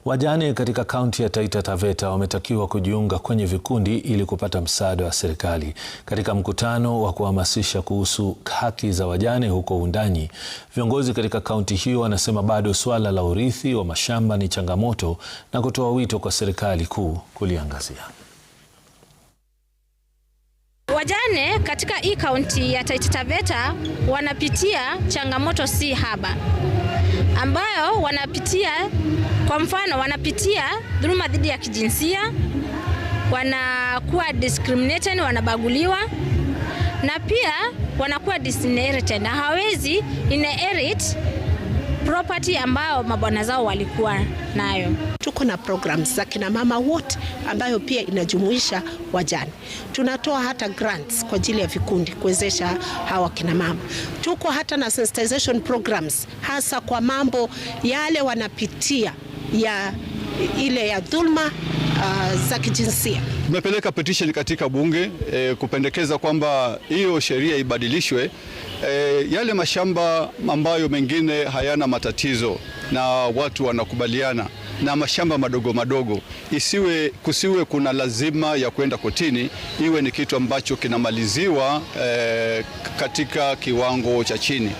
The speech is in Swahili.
Wajane katika kaunti ya Taita Taveta wametakiwa kujiunga kwenye vikundi ili kupata msaada wa serikali. Katika mkutano wa kuhamasisha kuhusu haki za wajane huko Wundanyi, viongozi katika kaunti hiyo wanasema bado suala la urithi wa mashamba ni changamoto na kutoa wito kwa serikali kuu kuliangazia. Wajane katika hii kaunti ya Taita Taveta wanapitia changamoto si haba, ambayo wanapitia, kwa mfano wanapitia dhuluma dhidi ya kijinsia, wanakuwa discriminated, wanabaguliwa, na pia wanakuwa disinherited na hawezi inherit property ambayo mabwana zao walikuwa nayo. Tuko na programs za kina mama wote ambayo pia inajumuisha wajane. Tunatoa hata grants kwa ajili ya vikundi kuwezesha hawa kina mama. Tuko hata na sensitization programs hasa kwa mambo yale wanapitia ya dhulma za kijinsia. Tumepeleka petition katika bunge kupendekeza kwamba hiyo sheria ibadilishwe. Yale mashamba ambayo mengine hayana matatizo na watu wanakubaliana, na mashamba madogo madogo kusiwe kuna lazima ya kwenda kotini, iwe ni kitu ambacho kinamaliziwa katika kiwango cha chini.